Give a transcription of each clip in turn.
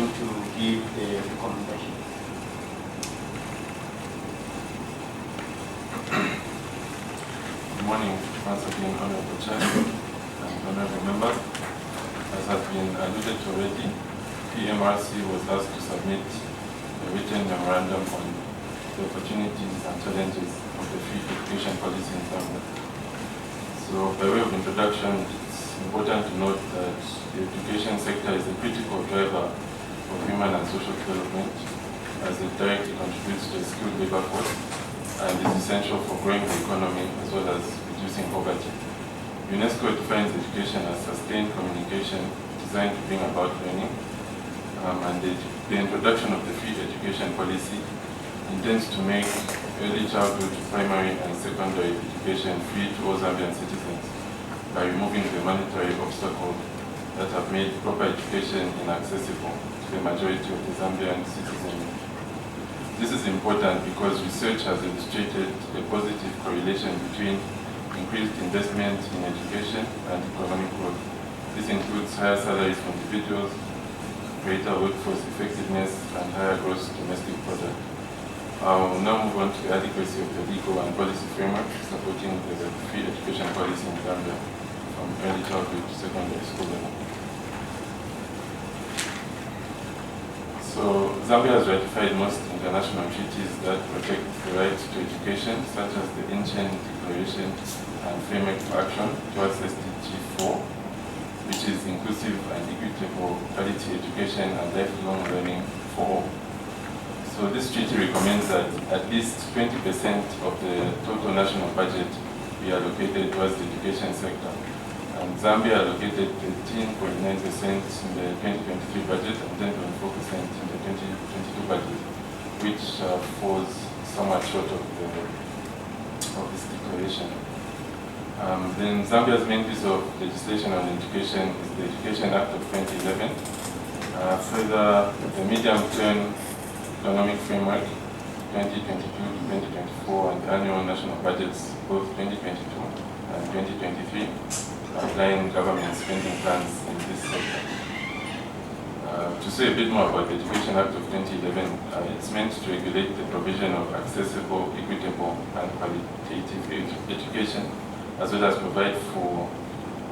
going to give the recommendation. Good morning, once again, Honorable Chair and Honorable Members. As has been alluded to already, PMRC was asked to submit a written memorandum on the opportunities and challenges of the free education policy in Zambia. So, by way of introduction, it's important to note that the education sector is a critical driver of human and social development, as it directly contributes to a skilled labor force and is essential for growing the economy as well as reducing poverty. UNESCO defines education as sustained communication designed to bring about learning, and the introduction of the free education policy intends to make early childhood, primary and secondary education free to all Zambian citizens by removing the monetary obstacles that have made proper education inaccessible to the majority of the Zambian citizens. This is important because research has illustrated a positive correlation between increased investment in education and economic growth. This includes higher salaries for individuals, greater workforce effectiveness, and higher gross domestic product. I'll now move on to the adequacy of the legal and policy framework supporting the free education policy in Zambia from early childhood to secondary school level. So, Zambia has ratified most international treaties that protect the right to education, such as the Ancient Declaration and Framework for Action towards SDG 4, which is inclusive and equitable quality education and lifelong learning for all. So this treaty recommends that at least 20% of the total national budget be allocated towards the education sector. And Zambia allocated 13.9% in the 2023 budget and 10.4% in the 2022 budget, which falls somewhat short of this declaration. Then Zambia's main piece of legislation on education is the Education Act of 2011. Further, the medium-term economic framework 2022-2024 and the annual national budgets, both 2022 and 2023, applying government spending plans in this sector. To say a bit more about the Education Act of 2011, it's meant to regulate the provision of accessible, equitable, and qualitative education, as well as provide for,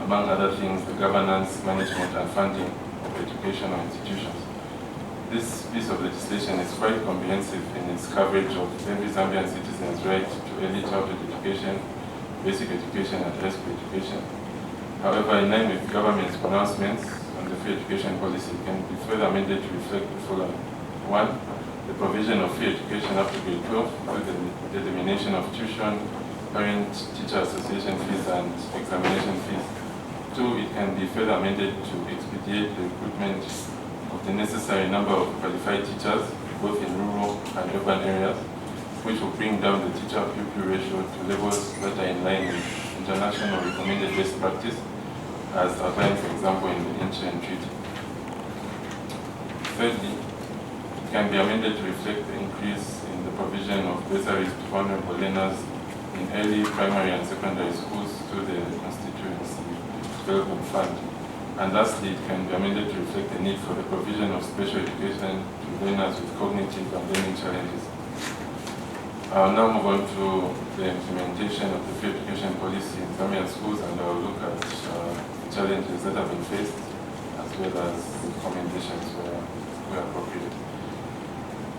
among other things, the governance, management, and funding of educational institutions. This piece of legislation is quite comprehensive in its coverage of every Zambian citizen's right to early childhood education, basic education, and high school education. However, in line with government's pronouncements on the free education policy, it can be further amended to reflect the following. 1, the provision of free education up to grade 12 with the determination of tuition, parent-teacher association fees, and examination fees. 2, it can be further amended to expedite the recruitment of the necessary number of qualified teachers, both in rural and urban areas, which will bring down the teacher-pupil ratio to levels that are in line with international recommended best practice, as outlined, for example, in the Ancient Treaty. Thirdly, it can be amended to reflect the increase in the provision of bursaries to vulnerable learners in early primary and secondary schools through the Constituency Development Fund. And lastly, it can be amended to reflect the need for the provision of special education to learners with cognitive and learning challenges. I'll now move on to the implementation of the free education policy in Zambian schools, and I'll look at challenges that have been faced, as well as recommendations where appropriate.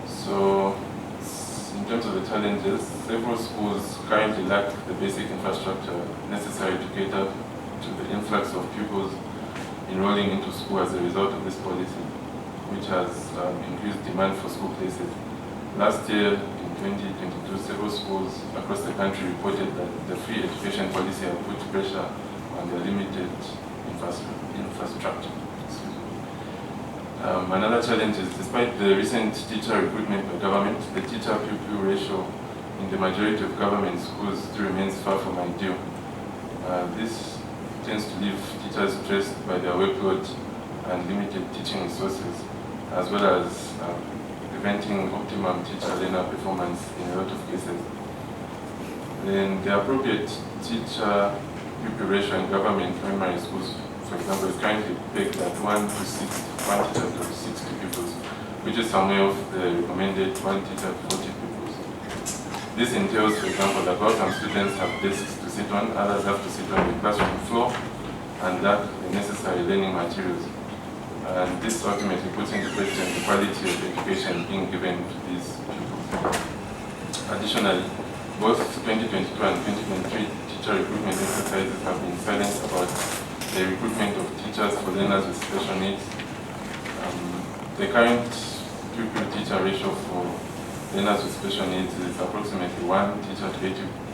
So, in terms of the challenges, several schools currently lack the basic infrastructure necessary to cater to the influx of pupils enrolling into school as a result of this policy, which has increased demand for school places. Last year, in 2022, several schools across the country reported that the free education policy had put pressure on their limited infrastructure. Another challenge is, despite the recent teacher recruitment by government, the teacher-pupil ratio in the majority of government schools still remains far from ideal. This tends to leave teachers stressed by their workload and limited teaching resources, as well as preventing optimum teacher-learner performance in a lot of cases. Then the appropriate teacher-pupil ratio in government primary schools, for example, is currently pegged at 1 teacher to 60 pupils. which is somewhere of the recommended 1 teacher to 40 pupils. This entails, for example, that while some students have desks to sit on, others have to sit on the classroom floor and lack the necessary learning materials. And this ultimately puts into question the quality of education being given to these pupils. Additionally, both 2022 and 2023 teacher recruitment exercises have been silent about the recruitment of teachers for learners with special needs. The current pupil-teacher ratio for learners with special needs is approximately 1 teacher to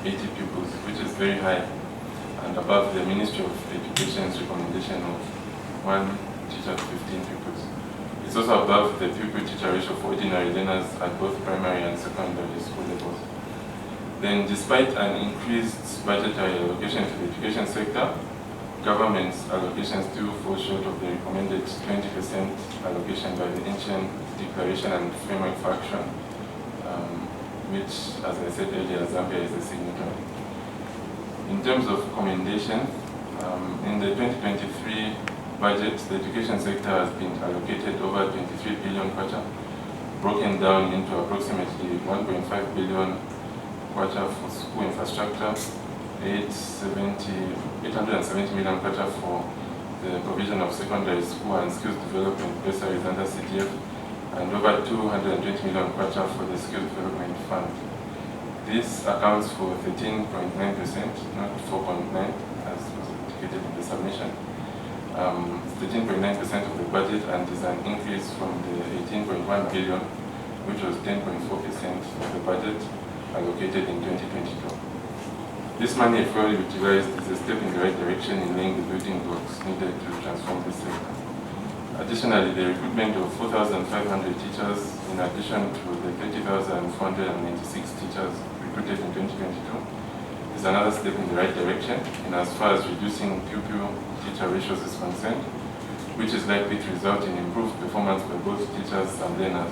80 pupils, which is very high and above the Ministry of Education's recommendation of 1 teacher to 15 pupils. It's also above the pupil-teacher ratio for ordinary learners at both primary and secondary school levels. Then, despite an increased budgetary allocation to the education sector, government's allocations still fall short of the recommended 20% allocation by the Ancient Declaration and Framework for Action, which, as I said earlier, Zambia is a signatory. In terms of commendation, in the 2023 budget, the education sector has been allocated over 23 billion kwacha, broken down into approximately 1.5 billion kwacha for school infrastructure, 870 million kwacha for the provision of secondary school and skills development bursaries under CDF, and over 220 million kwacha for the skills development fund. This accounts for 13.9%, not 4.9%, as was indicated in the submission. 13.9% of the budget, and is an increase from the 18.1 billion, which was 10.4% of the budget allocated in 2022. This money, if well utilized, is a step in the right direction in laying the building blocks needed to transform this sector. Additionally, the recruitment of 4,500 teachers, in addition to the 30,496 teachers recruited in 2022, is another step in the right direction in as far as reducing pupil-teacher ratios is concerned, which is likely to result in improved performance by both teachers and learners.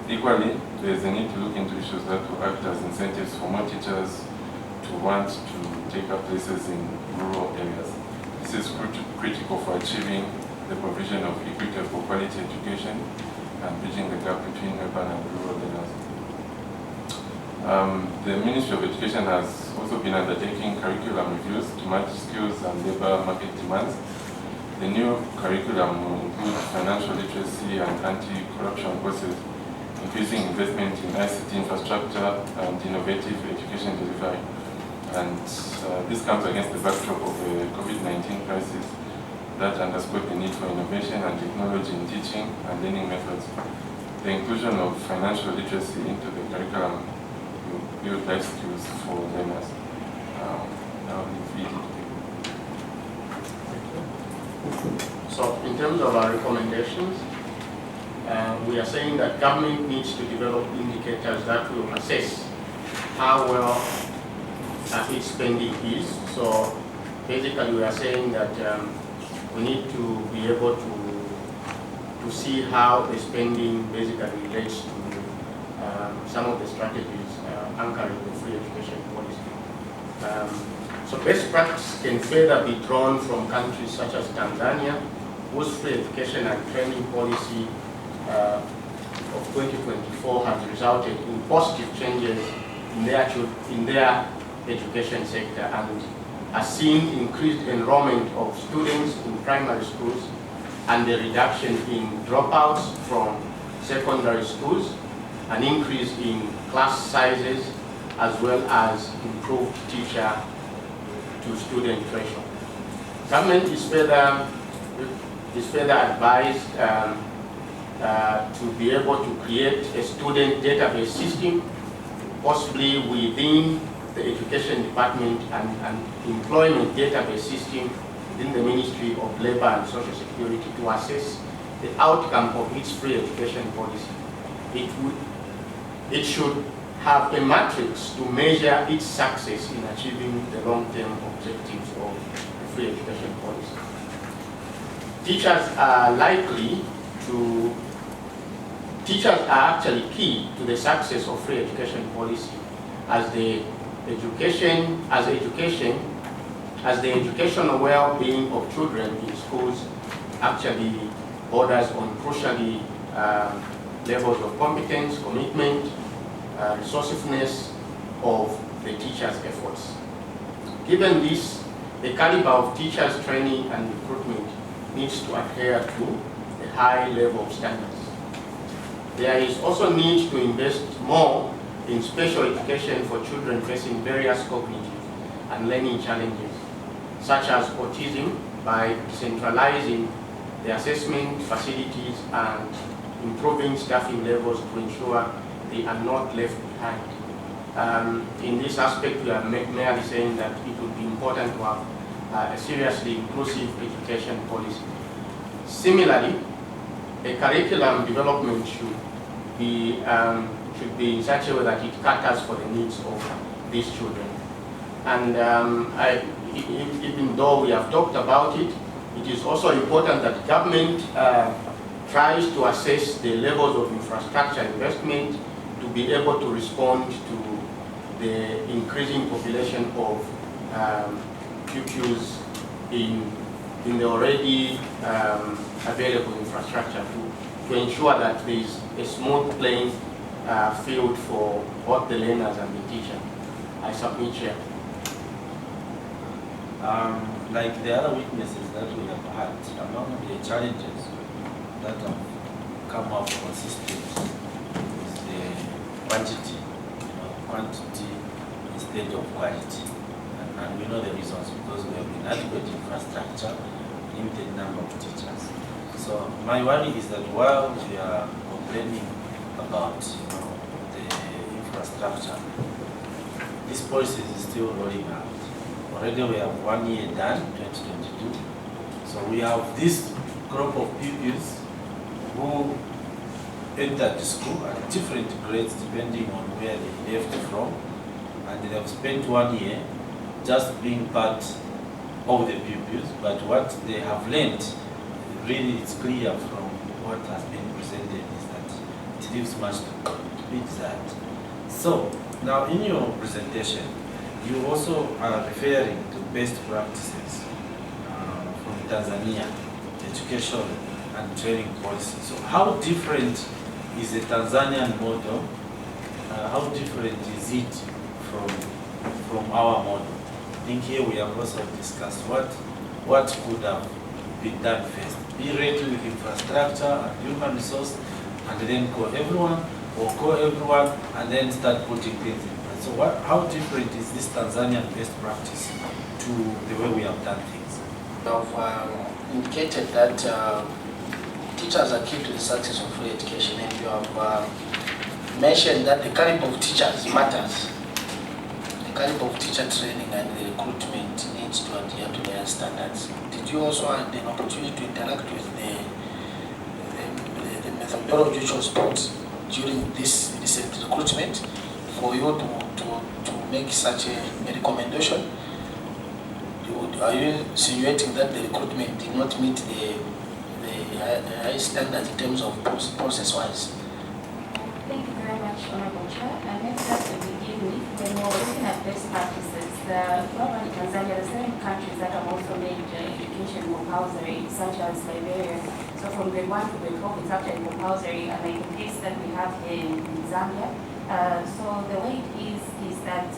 Equally, there is a need to look into issues that will act as incentives for more teachers to want to take up places in rural areas. This is critical for achieving the provision of equitable quality education and bridging the gap between urban and rural learners. The Ministry of Education has also been undertaking curriculum reviews to match skills and labor market demands. The new curriculum will include financial literacy and anti-corruption courses, increasing investment in ICT infrastructure and innovative education delivery. And this comes against the backdrop of the COVID-19 crisis that underscored the need for innovation and technology in teaching and learning methods. The inclusion of financial literacy into the curriculum will build life skills for learners. Now leave it. So, in terms of our recommendations, we are saying that government needs to develop indicators that will assess how well its spending is. So, basically, we are saying that we need to be able to see how the spending basically relates to some of the strategies anchoring the free education policy. So best practice can further be drawn from countries such as Tanzania, whose free education and training policy of 2024 has resulted in positive changes in their education sector and has seen increased enrollment of students in primary schools and the reduction in dropouts from secondary schools, an increase in class sizes, as well as improved teacher-to-student ratio. Government is further advised to be able to create a student database system, possibly within the Education Department, and employment database system within the Ministry of Labor and Social Security to assess the outcome of its free education policy. It should have a matrix to measure its success in achieving the long-term objectives of the free education policy. Teachers are actually key to the success of free education policy, as the educational well-being of children in schools actually borders on crucially levels of competence, commitment, resourcefulness of the teachers' efforts. Given this, the caliber of teachers' training and recruitment needs to adhere to a high level of standards. There is also need to invest more in special education for children facing various cognitive and learning challenges, such as autism, by centralizing the assessment facilities and improving staffing levels to ensure they are not left behind. In this aspect, we are merely saying that it would be important to have a seriously inclusive education policy. Similarly, a curriculum development should be in such a way that it caters for the needs of these children. And even though we have talked about it, it is also important that the government tries to assess the levels of infrastructure investment to be able to respond to the increasing population of pupils in the already available infrastructure to ensure that there is a smooth playing field for both the learners and the teacher. I submit here. Like the other witnesses that we have had, among the challenges that have come up consistently is the quantity, quantity instead of quality. And we know the reasons, because we have inadequate infrastructure, limited number of teachers. So my worry is that while we are complaining about the infrastructure, this policy is still rolling out. Already we have 1 year done, 2022. So we have this group of pupils who entered the school at different grades depending on where they left from, and they have spent 1 year just being part of the pupils, but what they have learned, really it's clear from what has been presented, is that it leaves much to be desired. So now in your presentation, you also are referring to best practices from Tanzania, education and training policy. So how different is the Tanzanian model? How different is it from our model? I think here we have also discussed what could have been done first. Be ready with infrastructure and human resource, and then call everyone, or call everyone and then start putting things in. So how different is this Tanzanian best practice to the way we have done things? You have indicated that teachers are key to the success of free education, and you have mentioned that the caliber of teachers matters. The caliber of teacher training and the recruitment needs to adhere to their standards. Did you also have an opportunity to interact with the methodology which was taught during this recruitment for you to make such a recommendation? Are you insinuating that the recruitment did not meet the high standards in terms of process-wise? Thank you very much, Honorable Chair. And let's start to begin with, when we're looking at best practices, not only Tanzania, there are certain countries that have also made education compulsory, such as Liberia. So from grade 1 to grade 12, it's actually compulsory, and like the case that we have in Zambia. So the way it is that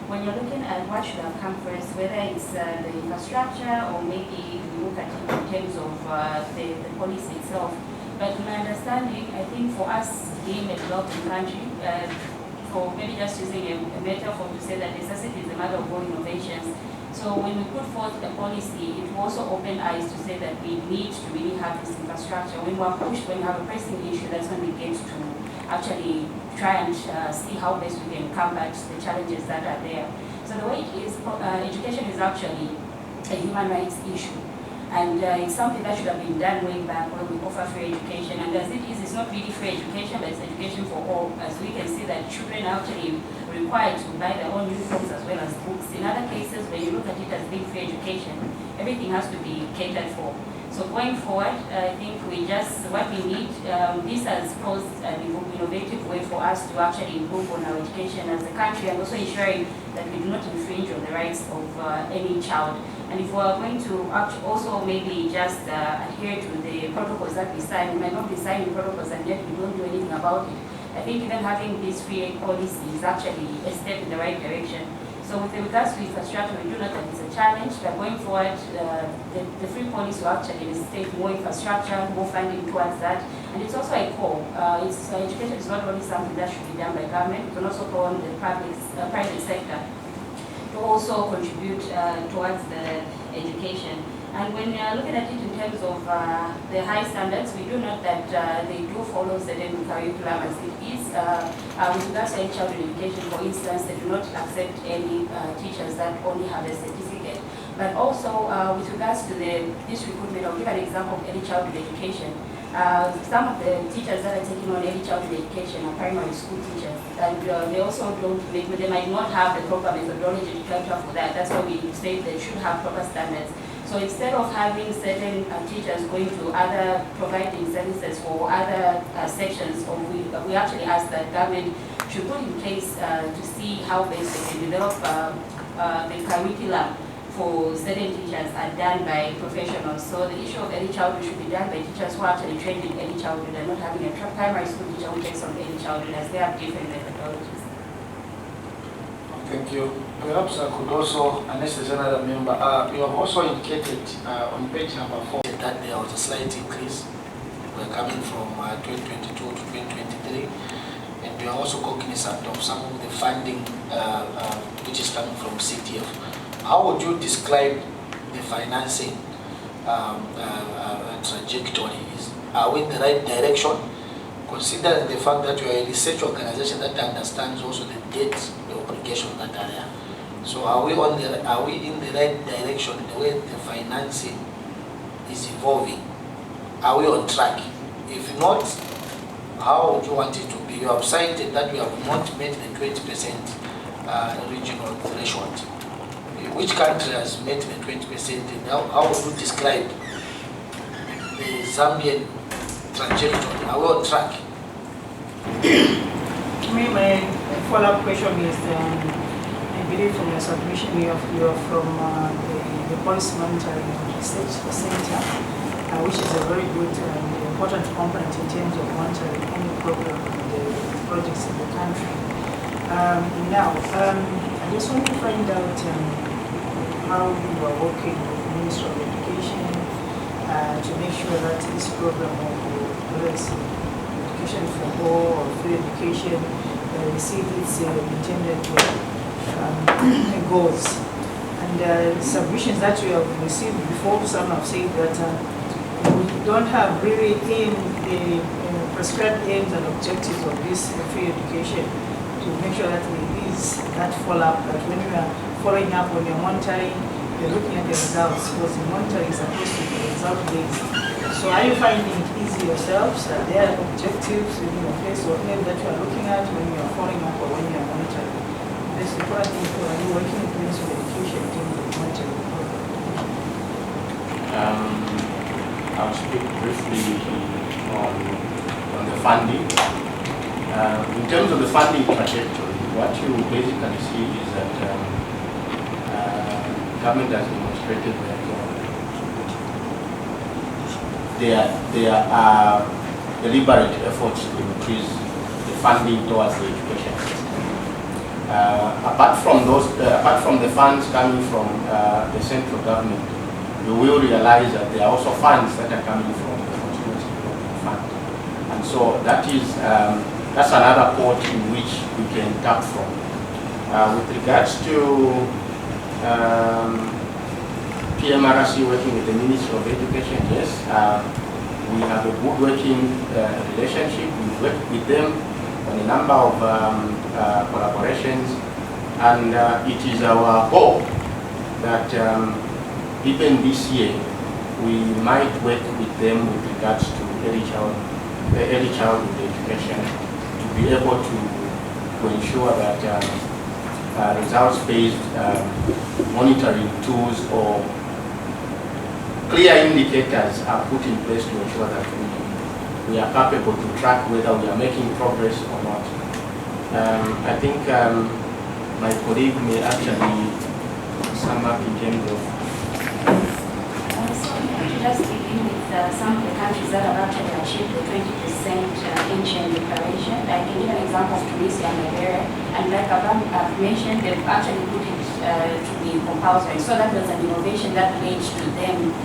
when you're looking at what should have come first, whether it's the infrastructure or maybe you look at it in terms of the policy itself. But my understanding, I think for us being a developing country, for maybe just using a metaphor to say that necessity is a matter of all innovations. So when we put forth a policy, it will also open eyes to say that we need to really have this infrastructure. When we're pushed, when we have a pressing issue, that's when we get to actually try and see how best we can combat the challenges that are there. So the way it is, education is actually a human rights issue. And it's something that should have been done way back when we offer free education. And as it is, it's not really free education, but it's education for all. As we can see that children are actually required to buy their own uniforms as well as books. In other cases, when you look at it as being free education, everything has to be catered for. So going forward, I think what we need, this has posed an innovative way for us to actually improve on our education as a country, and also ensuring that we do not infringe on the rights of any child. And if we are going to also maybe just adhere to the protocols that we sign, we might not be signing protocols and yet we don't do anything about it. I think even having this free aid policy is actually a step in the right direction. So with regards to infrastructure, we do know that it's a challenge, but going forward, the free policy will actually necessitate more infrastructure, more funding towards that. And it's also a call. Education is not only something that should be done by government, it can also call on the private sector to also contribute towards the education. And when we are looking at it in terms of the high standards, we do note that they do follow certain curriculum as it is. With regards to child education, for instance, they do not accept any teachers that only have a certificate. But also, with regards to this recruitment, I'll give an example of early childhood education. Some of the teachers that are taking on early childhood education are primary school teachers, and they also they might not have the proper methodology to cater for that. That's why we say they should have proper standards. So instead of having certain teachers going to other providing services for other sections, we actually ask that government should put in place to see how best they can develop the curriculum for certain teachers are done by professionals. So the issue of early childhood should be done by teachers who are actually trained in early childhood and not having a primary school teacher who takes on early childhood, as they have different methodologies. Thank you. Perhaps I could also, unless there's another member, you have also indicated on page number 4 that there was a slight increase. We're coming from 2022 to 2023, and we are also cognizant of some of the funding which is coming from CTF. How would you describe the financing trajectory? Are we in the right direction, considering the fact that you are a research organization that understands also the dates, the obligations that are there? So are we in the right direction the way the financing is evolving? Are we on track? If not, how would you want it to be? You have cited that we have not met the 20% regional threshold. Which country has met the 20%? And how would you describe the Zambian trajectory? Are we on track? My follow-up question is, I believe from your submission, you are from the Policy Monitoring Research Center, which is a very good and important component in terms of monitoring any program and the projects in the country. I just want to find out how you are working with the Ministry of Education to make sure that this program of whether it's education for all or free education receive its intended goals. And submissions that we have received before, some have said that we don't have really the prescribed aims and objectives of this free education to make sure that there is that follow-up, that when we are following up on your monitoring, you're looking at the results, because the monitoring is supposed to be result-based. So are you finding it easy yourselves? Are there objectives in your place or aim that you are looking at when you are following up or when you are monitoring? This is important thing for you working with Ministry of Education in terms of monitoring. I'll speak briefly on the funding. In terms of the funding trajectory, what you basically see is that government has demonstrated that there are deliberate efforts to increase the funding towards the education system. Apart from the funds coming from the central government, you will realize that there are also funds that are coming from the constituency development fund, and so that's another port in which we can tap from. With regards to PMRC working with the Ministry of Education, yes, we have a good working relationship. We work with them on a number of collaborations, and it is our hope that even this year we might work with them with regards to early childhood education to be able to ensure that results-based monitoring tools or clear indicators are put in place to ensure that we are capable to track whether we are making progress or not. I think my colleague may actually sum up in terms of So to just begin with some of the countries that have actually achieved the 20% in-chain declaration. I can give an example of Tunisia and Liberia, and like I've mentioned, they've actually put it to be compulsory. So that was an innovation that led to them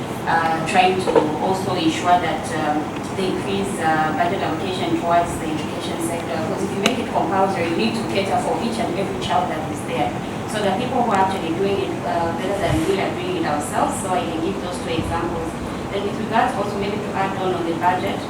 trying to also ensure that they increase budget allocation towards the education sector. Because if you make it compulsory, you need to cater for each and every child that is there. So the people who are actually doing it better than we are doing it ourselves. So I can give those two examples. Then with regards also maybe to add on the budget,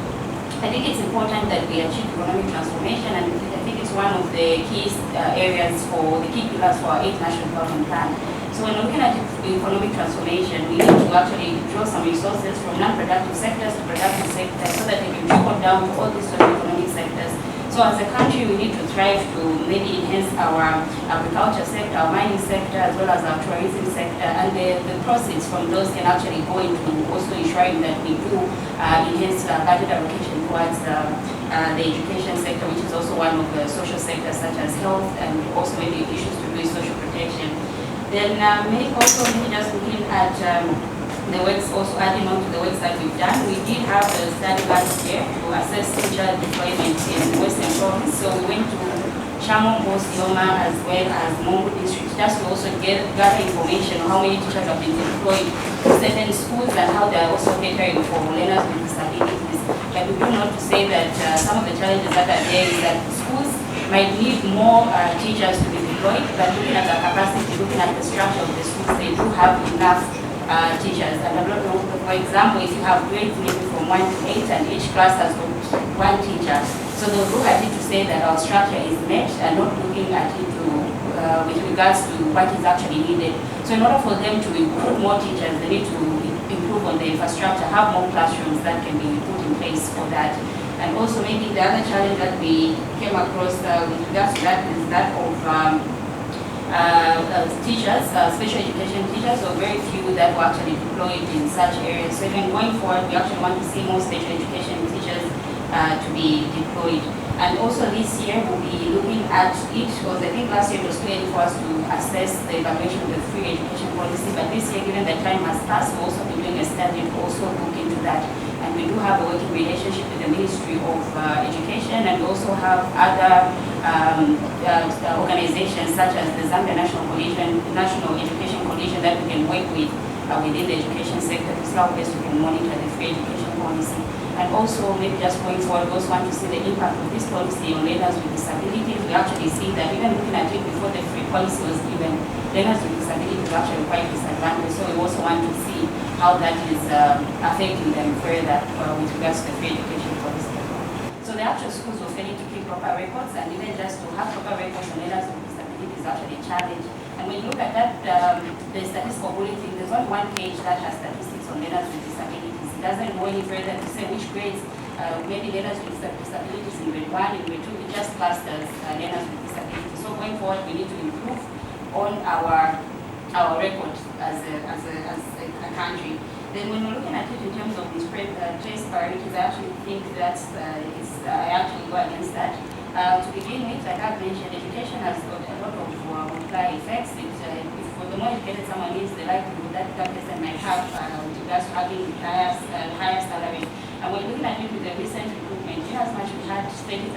I think it's important that we achieve economic transformation, and I think it's one of the key areas for the key pillars for our 8th National Development Plan. So when looking at economic transformation, we need to actually draw some resources from non-productive sectors to productive sectors so that they can trickle down to all these economic sectors. So as a country, we need to strive to maybe enhance our agriculture sector, our mining sector, as well as our tourism sector, and the proceeds from those can actually go into also ensuring that we do enhance budget allocation towards the education sector, which is also one of the social sectors such as health and also maybe issues to do with social protection. Then maybe just looking at the works, also adding on to the works that we've done, we did have a study last year to assess teacher deployment in the Western Province. So we went to Shamo, Sioma, as well as Mongo districts, just to also gather information on how many teachers have been deployed to certain schools and how they are also catering for learners with disabilities. But we do not to say that some of the challenges that are there is that schools might need more teachers to be deployed, but looking at the capacity, looking at the structure of the schools, they do have enough teachers. And for example, if you have grades maybe from 1 to 8 and each class has got 1 teacher, so they'll look at it to say that our structure is met and not looking at it to, with regards to what is actually needed. So in order for them to recruit more teachers, they need to improve on the infrastructure, have more classrooms that can be put in place for that. And also maybe the other challenge that we came across with regards to that is that of teachers, special education teachers, so very few that were actually deployed in such areas. So even going forward, we actually want to see more special education teachers to be deployed. And also this year, we'll be looking at it, because I think last year it was too early for us to assess the evaluation of the free education policy, but this year, given that time has passed, we'll also be doing a study to also look into that. And we do have a working relationship with the Ministry of Education, and we also have other organizations such as the Zambia National Education Coalition that we can work with within the education sector to see how best we can monitor the free education policy. And also maybe just going forward, we also want to see the impact of this policy on learners with disabilities. We actually see that even looking at it before the free policy was given, learners with disabilities are actually quite disadvantaged. So we also want to see how that is affecting them further with regards to the free education policy. So the actual schools will failing to keep proper records, and even just to have proper records on learners with disabilities is actually a challenge. And when you look at that, the statistical bulletin, there's only one page that has statistics on learners with disabilities. It doesn't go any further to say which grades, maybe learners with disabilities in grade 1, in grade 2, it just clusters learners with disabilities. So going forward, we need to improve on our record as a country. Then when we're looking at it in terms of these trace priorities, I actually think that I actually go against that. To begin with, like I've mentioned, education has got a lot of multiplier effects. For the more educated someone is, the likelihood that that person might have with regards to having higher salaries. And we're looking at it with the recent recruitment. In as much we had 30,000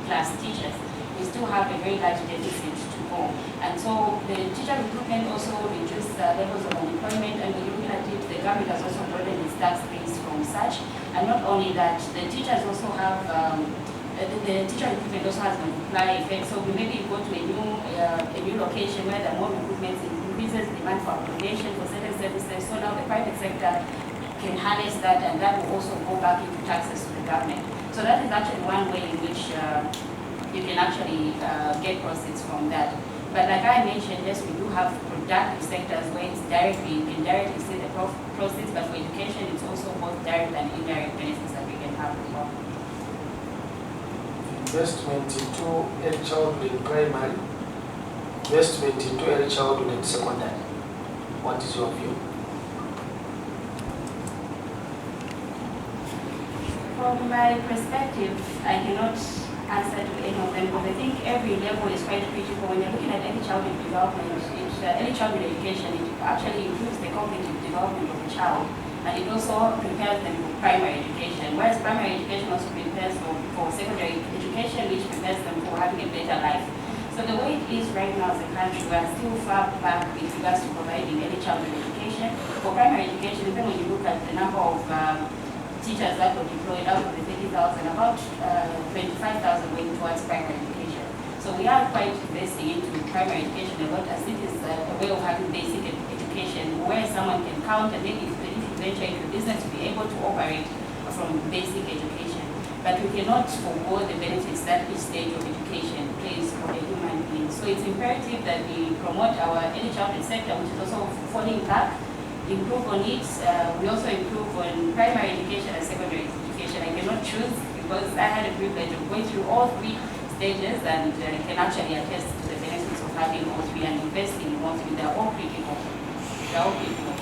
plus teachers, we still have a very large deficit to go. And so the teacher recruitment also reduced levels of unemployment, and when you're looking at it, the government has also broadened its tax base from such. And not only that, the teachers also have the teacher recruitment also has a multiplier effect. So we maybe go to a new location where the more recruitment increases demand for accommodation for certain services. So now the private sector can harness that, and that will also go back into taxes to the government. So that is actually one way in which you can actually get proceeds from that. But like I mentioned, yes, we do have productive sectors where it's directly, you can directly see the proceeds, but for education, it's also both direct and indirect benefits that we can have as well. Investment into early childhood in primary, investment into early childhood in secondary. What is your view? From my perspective, I cannot answer to any of them, because I think every level is quite critical. When you're looking at any childhood development, any childhood education, it actually improves the cognitive development of the child, and it also prepares them for primary education, whereas primary education also prepares for secondary education, which prepares them for having a better life. So the way it is right now as a country, we are still far back with regards to providing early childhood education. For primary education, even when you look at the number of teachers that were deployed, out of the 30,000, about 25,000 went towards primary education. So we are quite investing into primary education a lot, as it is a way of having basic education where someone can count and then if you venture into business to be able to operate from basic education. But we cannot forego the benefits that each stage of education plays for a human being. So it's imperative that we promote our early childhood sector, which is also falling back, improve on it. We also improve on primary education and secondary education. I cannot choose because I had a privilege of going through all three stages and can actually attest to the benefits of having all three and investing in all three. They're all critical. They're all critical.